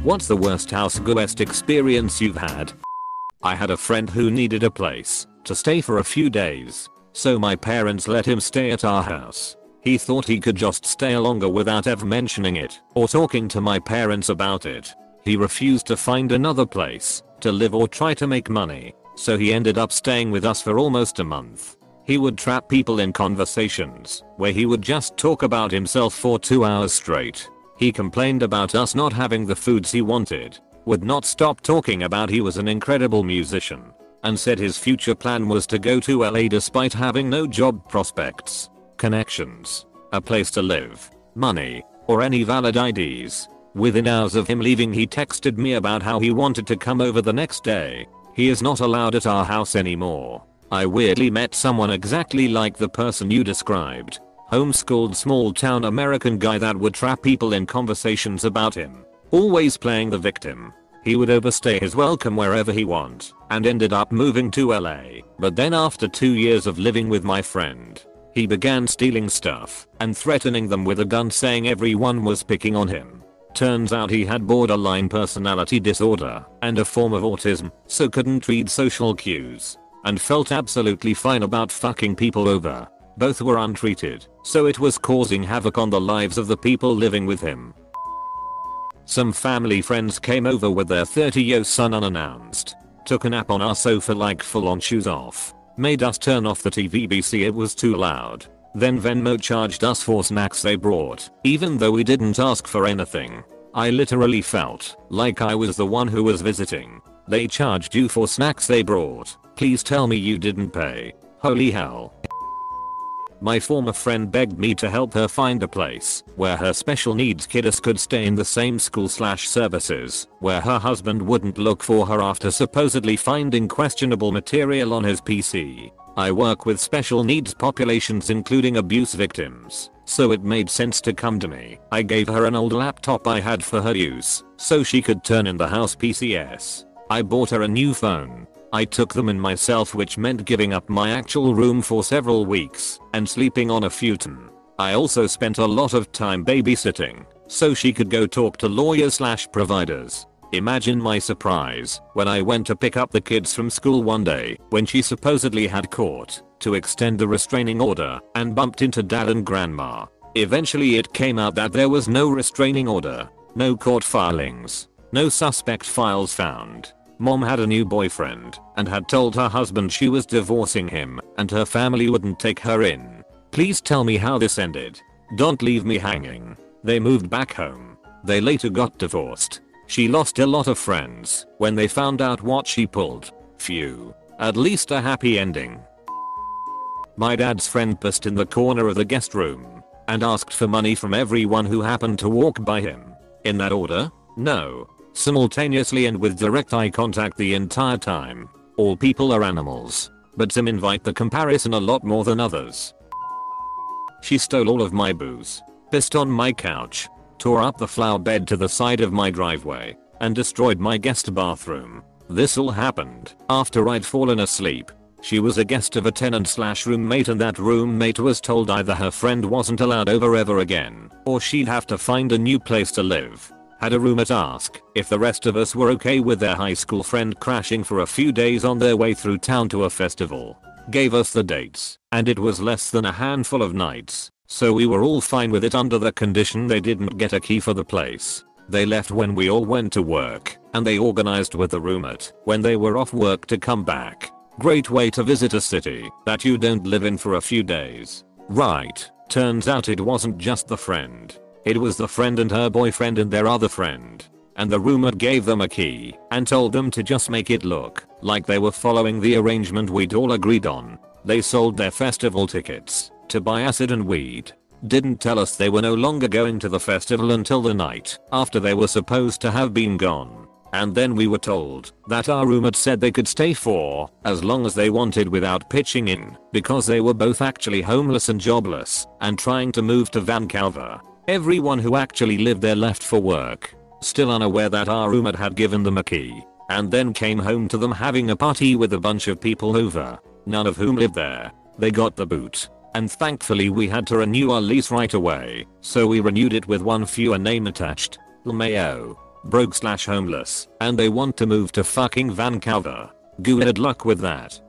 What's the worst Houseguest experience you've had? I had a friend who needed a place to stay for a few days, so my parents let him stay at our house. He thought he could just stay longer without ever mentioning it or talking to my parents about it. He refused to find another place to live or try to make money, so he ended up staying with us for almost a month. He would trap people in conversations where he would just talk about himself for 2 hours straight. He complained about us not having the foods he wanted, would not stop talking about he was an incredible musician, and said his future plan was to go to LA despite having no job prospects, connections, a place to live, money, or any valid IDs. Within hours of him leaving, he texted me about how he wanted to come over the next day. He is not allowed at our house anymore. I weirdly met someone exactly like the person you described. Homeschooled small town American guy that would trap people in conversations about him, always playing the victim. He would overstay his welcome wherever he wants and ended up moving to LA. But then after 2 years of living with my friend, he began stealing stuff and threatening them with a gun, saying everyone was picking on him. Turns out he had borderline personality disorder and a form of autism, so couldn't read social cues and felt absolutely fine about fucking people over. Both were untreated, so it was causing havoc on the lives of the people living with him. Some family friends came over with their 30-year-old son unannounced, took a nap on our sofa like full on shoes off, made us turn off the TV because it was too loud, then Venmo charged us for snacks they brought, even though we didn't ask for anything. I literally felt like I was the one who was visiting. They charged you for snacks they brought. Please tell me you didn't pay. Holy hell. My former friend begged me to help her find a place where her special needs kiddos could stay in the same school/services where her husband wouldn't look for her after supposedly finding questionable material on his PC. I work with special needs populations including abuse victims, so it made sense to come to me. I gave her an old laptop I had for her use so she could turn in the house PCs. I bought her a new phone. I took them in myself, which meant giving up my actual room for several weeks and sleeping on a futon. I also spent a lot of time babysitting so she could go talk to lawyers/providers. Imagine my surprise when I went to pick up the kids from school one day when she supposedly had court to extend the restraining order and bumped into dad and grandma. Eventually it came out that there was no restraining order, no court filings, no suspect files found. Mom had a new boyfriend and had told her husband she was divorcing him and her family wouldn't take her in. Please tell me how this ended. Don't leave me hanging. They moved back home. They later got divorced. She lost a lot of friends when they found out what she pulled. Phew. At least a happy ending. My dad's friend pissed in the corner of the guest room and asked for money from everyone who happened to walk by him. In that order? No. Simultaneously and with direct eye contact the entire time. All people are animals, but some invite the comparison a lot more than others. She stole all of my booze, pissed on my couch, tore up the flower bed to the side of my driveway, and destroyed my guest bathroom. This all happened after I'd fallen asleep. She was a guest of a tenant/roommate, and that roommate was told either her friend wasn't allowed over ever again or she'd have to find a new place to live. Had a roommate ask if the rest of us were okay with their high school friend crashing for a few days on their way through town to a festival. Gave us the dates, and it was less than a handful of nights, so we were all fine with it under the condition they didn't get a key for the place. They left when we all went to work, and they organized with the roommate when they were off work to come back. Great way to visit a city that you don't live in for a few days. Right, turns out it wasn't just the friend. It was the friend and her boyfriend and their other friend. And the roommate gave them a key and told them to just make it look like they were following the arrangement we'd all agreed on. They sold their festival tickets to buy acid and weed. Didn't tell us they were no longer going to the festival until the night after they were supposed to have been gone. And then we were told that our roommate said they could stay for as long as they wanted without pitching in because they were both actually homeless and jobless and trying to move to Vancouver. Everyone who actually lived there left for work, still unaware that our roommate had given them a key, and then came home to them having a party with a bunch of people over, none of whom lived there. They got the boot, and thankfully we had to renew our lease right away, so we renewed it with one fewer name attached, LMAO. broke/homeless, and they want to move to fucking Vancouver. Good luck with that.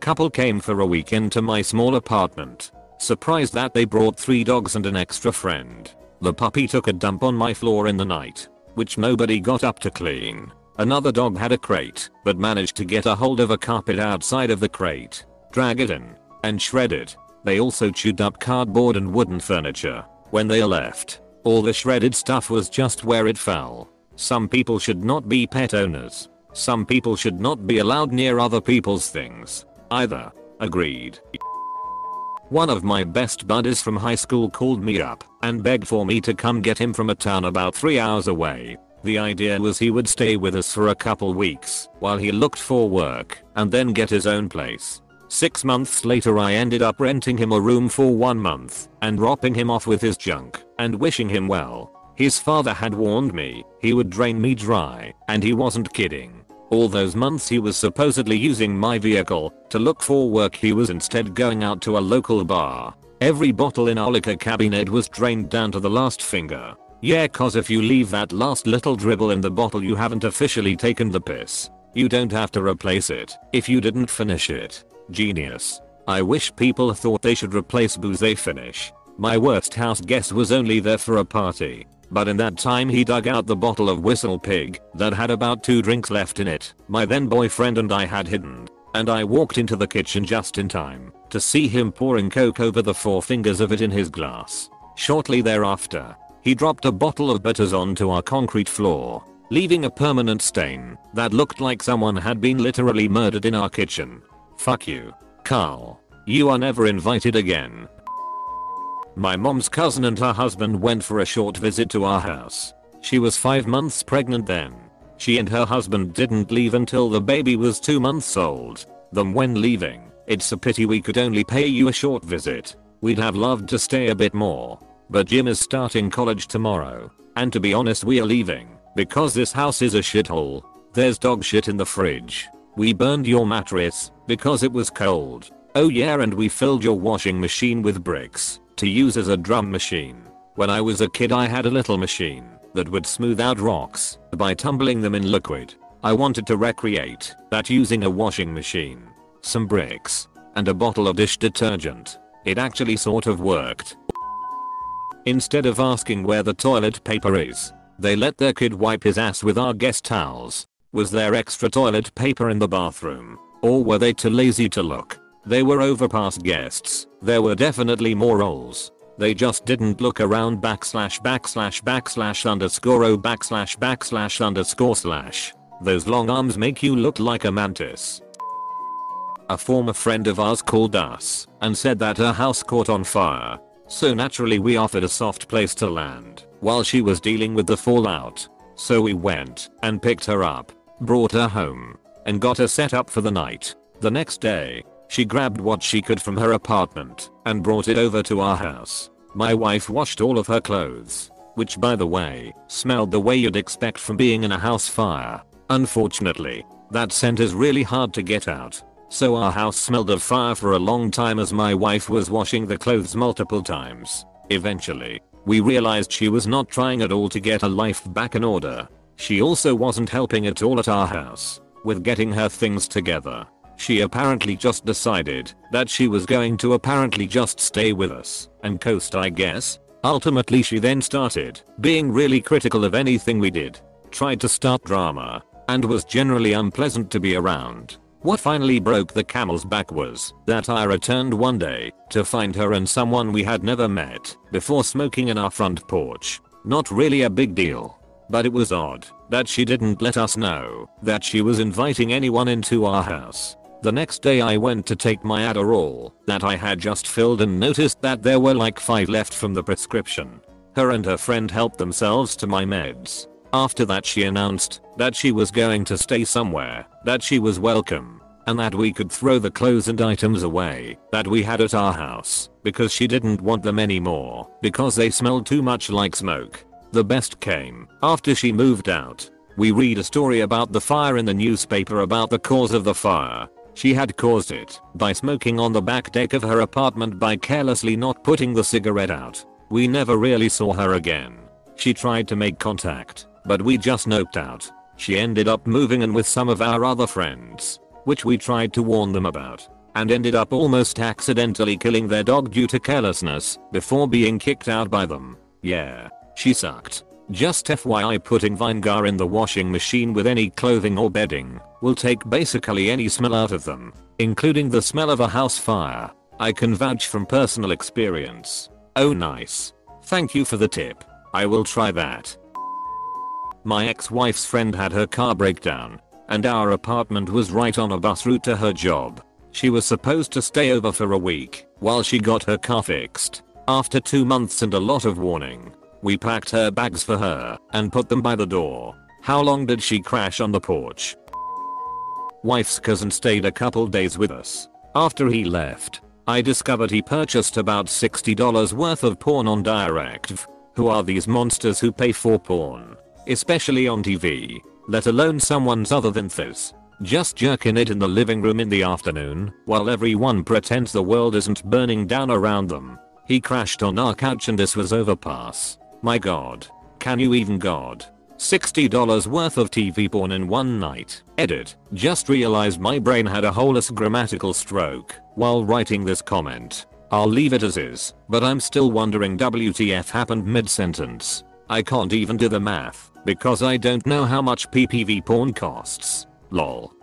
Couple came for a weekend to my small apartment. Surprised that they brought 3 dogs and an extra friend. The puppy took a dump on my floor in the night, which nobody got up to clean. Another dog had a crate, but managed to get a hold of a carpet outside of the crate, drag it in, and shred it. They also chewed up cardboard and wooden furniture. When they left, all the shredded stuff was just where it fell. Some people should not be pet owners. Some people should not be allowed near other people's things either. Agreed. One of my best buddies from high school called me up and begged for me to come get him from a town about 3 hours away. The idea was he would stay with us for a couple weeks while he looked for work and then get his own place. 6 months later I ended up renting him a room for 1 month and dropping him off with his junk and wishing him well. His father had warned me he would drain me dry, and he wasn't kidding. All those months he was supposedly using my vehicle to look for work, he was instead going out to a local bar. Every bottle in our liquor cabinet was drained down to the last finger. Yeah, cause if you leave that last little dribble in the bottle you haven't officially taken the piss. You don't have to replace it if you didn't finish it. Genius. I wish people thought they should replace booze they finish. My worst house guest was only there for a party, but in that time he dug out the bottle of Whistle Pig that had about 2 drinks left in it. My then boyfriend and I had hidden, and I walked into the kitchen just in time to see him pouring Coke over the 4 fingers of it in his glass. Shortly thereafter, he dropped a bottle of bitters onto our concrete floor, leaving a permanent stain that looked like someone had been literally murdered in our kitchen. Fuck you, Carl. You are never invited again. My mom's cousin and her husband went for a short visit to our house. She was 5 months pregnant then. She and her husband didn't leave until the baby was 2 months old. Then when leaving, it's a pity we could only pay you a short visit. We'd have loved to stay a bit more, but Jim is starting college tomorrow, and to be honest we are leaving because this house is a shithole. There's dog shit in the fridge. We burned your mattress because it was cold. Oh yeah, and we filled your washing machine with bricks to use as a drum machine. When I was a kid I had a little machine that would smooth out rocks by tumbling them in liquid. I wanted to recreate that using a washing machine, some bricks, and a bottle of dish detergent. It actually sort of worked. Instead of asking where the toilet paper is, they let their kid wipe his ass with our guest towels. Was there extra toilet paper in the bathroom? Or were they too lazy to look? They were overpass guests. There were definitely more rolls. They just didn't look around ///_______. Those long arms make you look like a mantis. A former friend of ours called us and said that her house caught on fire. So naturally we offered a soft place to land while she was dealing with the fallout. So we went and picked her up, brought her home, and got her set up for the night. The next day, she grabbed what she could from her apartment and brought it over to our house. My wife washed all of her clothes, which by the way, smelled the way you'd expect from being in a house fire. Unfortunately, that scent is really hard to get out. So our house smelled of fire for a long time as my wife was washing the clothes multiple times. Eventually, we realized she was not trying at all to get her life back in order. She also wasn't helping at all at our house with getting her things together. She apparently just decided that she was going to just stay with us and coast, I guess. Ultimately she then started being really critical of anything we did, tried to start drama, and was generally unpleasant to be around. What finally broke the camel's back was that I returned one day to find her and someone we had never met before smoking in our front porch. Not really a big deal, but it was odd that she didn't let us know that she was inviting anyone into our house. The next day I went to take my Adderall that I had just filled and noticed that there were like 5 left from the prescription. Her and her friend helped themselves to my meds. After that she announced that she was going to stay somewhere, that she was welcome, and that we could throw the clothes and items away that we had at our house because she didn't want them anymore because they smelled too much like smoke. The best came after she moved out. We read a story about the fire in the newspaper about the cause of the fire. She had caused it by smoking on the back deck of her apartment by carelessly not putting the cigarette out. We never really saw her again. She tried to make contact, but we just noped out. She ended up moving in with some of our other friends, which we tried to warn them about, and ended up almost accidentally killing their dog due to carelessness before being kicked out by them. Yeah, she sucked. Just FYI, putting vinegar in the washing machine with any clothing or bedding will take basically any smell out of them, including the smell of a house fire. I can vouch from personal experience. Oh nice. Thank you for the tip. I will try that. My ex-wife's friend had her car break down, and our apartment was right on a bus route to her job. She was supposed to stay over for a week while she got her car fixed. After 2 months and a lot of warning, we packed her bags for her and put them by the door. How long did she crash on the porch? Wife's cousin stayed a couple days with us. After he left, I discovered he purchased about $60 worth of porn on Direct. Who are these monsters who pay for porn? Especially on TV, let alone someone's other than this. Just jerking it in the living room in the afternoon while everyone pretends the world isn't burning down around them. He crashed on our couch and this was overpass. My god. Can you even god? $60 worth of TV porn in one night. Edit. Just realized my brain had a wholesome grammatical stroke while writing this comment. I'll leave it as is, but I'm still wondering WTF happened mid-sentence. I can't even do the math because I don't know how much PPV porn costs. Lol.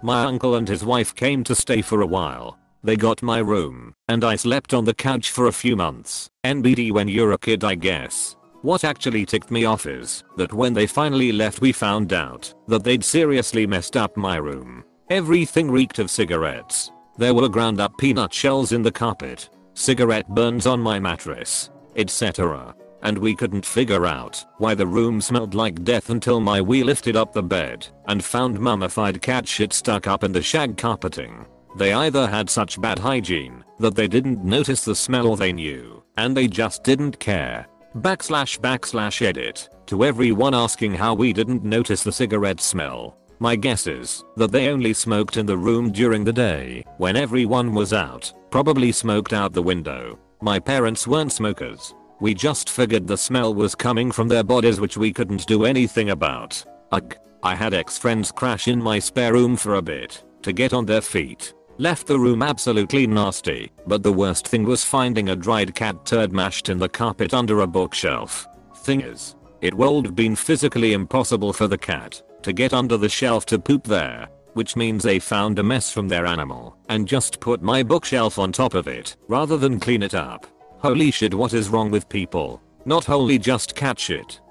My uncle and his wife came to stay for a while. They got my room, and I slept on the couch for a few months. NBD when you're a kid, I guess. What actually ticked me off is that when they finally left we found out that they'd seriously messed up my room. Everything reeked of cigarettes. There were ground up peanut shells in the carpet, cigarette burns on my mattress, etc. And we couldn't figure out why the room smelled like death until we lifted up the bed and found mummified cat shit stuck up in the shag carpeting. They either had such bad hygiene that they didn't notice the smell or they knew and they just didn't care. //edit. To everyone asking how we didn't notice the cigarette smell. My guess is that they only smoked in the room during the day when everyone was out, probably smoked out the window. My parents weren't smokers. We just figured the smell was coming from their bodies, which we couldn't do anything about. Ugh. I had ex-friends crash in my spare room for a bit to get on their feet. Left the room absolutely nasty, but the worst thing was finding a dried cat turd mashed in the carpet under a bookshelf. Thing is, it would have been physically impossible for the cat to get under the shelf to poop there, which means they found a mess from their animal and just put my bookshelf on top of it rather than clean it up. Holy shit, what is wrong with people? Not wholly just cat shit.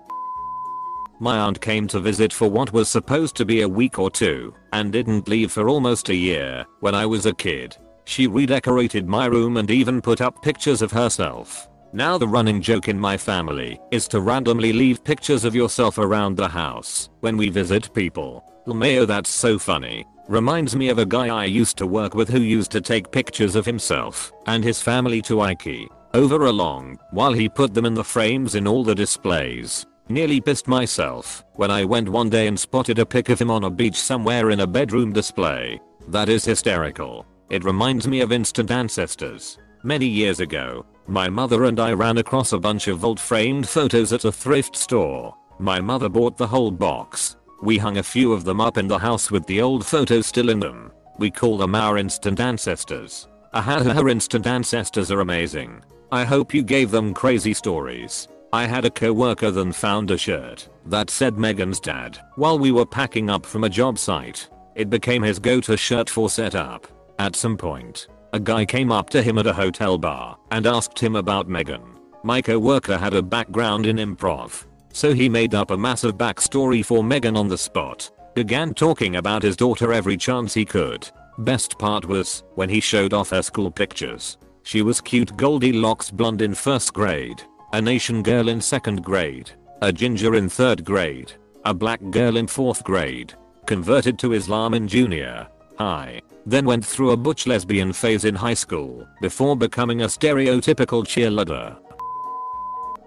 My aunt came to visit for what was supposed to be a week or two and didn't leave for almost a year when I was a kid. She redecorated my room and even put up pictures of herself. Now the running joke in my family is to randomly leave pictures of yourself around the house when we visit people. LMAO, that's so funny. Reminds me of a guy I used to work with who used to take pictures of himself and his family to Ikea over a long while he put them in the frames in all the displays. Nearly pissed myself when I went one day and spotted a pic of him on a beach somewhere in a bedroom display. That is hysterical. It reminds me of instant ancestors. Many years ago, my mother and I ran across a bunch of old framed photos at a thrift store. My mother bought the whole box. We hung a few of them up in the house with the old photos still in them. We call them our instant ancestors. Her instant ancestors are amazing. I hope you gave them crazy stories. I had a coworker that found a shirt that said Megan's dad while we were packing up from a job site. It became his go-to shirt for setup. At some point, a guy came up to him at a hotel bar and asked him about Megan. My coworker had a background in improv, so he made up a massive backstory for Megan on the spot. Began talking about his daughter every chance he could. Best part was when he showed off her school pictures. She was cute Goldilocks blonde in 1st grade, a Nation girl in 2nd grade, a ginger in 3rd grade, a black girl in 4th grade, converted to Islam in junior high, then went through a butch lesbian phase in high school before becoming a stereotypical cheerleader.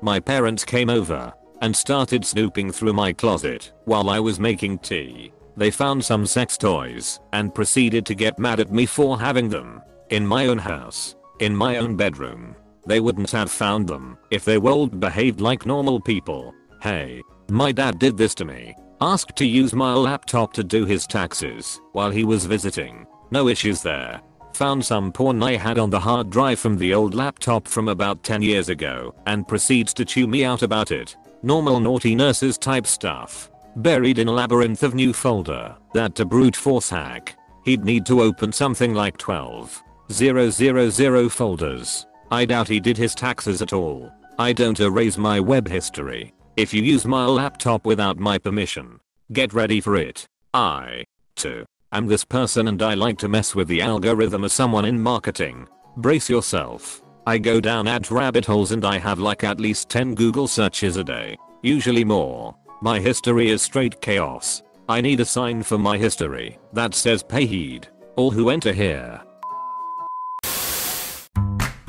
My parents came over and started snooping through my closet while I was making tea. They found some sex toys and proceeded to get mad at me for having them in my own house, in my own bedroom. They wouldn't have found them if they would behaved like normal people. Hey, My dad did this to me. Asked to use my laptop to do his taxes while he was visiting. No issues there. Found some porn I had on the hard drive from the old laptop from about 10 years ago and proceeds to chew me out about it. Normal naughty nurses type stuff. Buried in a labyrinth of new folder that to brute force hack. He'd need to open something like 12,000 folders. I doubt he did his taxes at all. I don't erase my web history if you use my laptop without my permission. Get ready for it. I, too, am this person and I like to mess with the algorithm as someone in marketing. Brace yourself. I go down ad rabbit holes and I have like at least 10 Google searches a day. Usually more. My history is straight chaos. I need a sign for my history that says pay heed. All who enter here.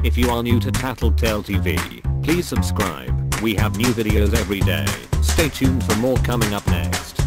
If you are new to TattleTale TV, please subscribe. We have new videos every day. Stay tuned for more coming up next.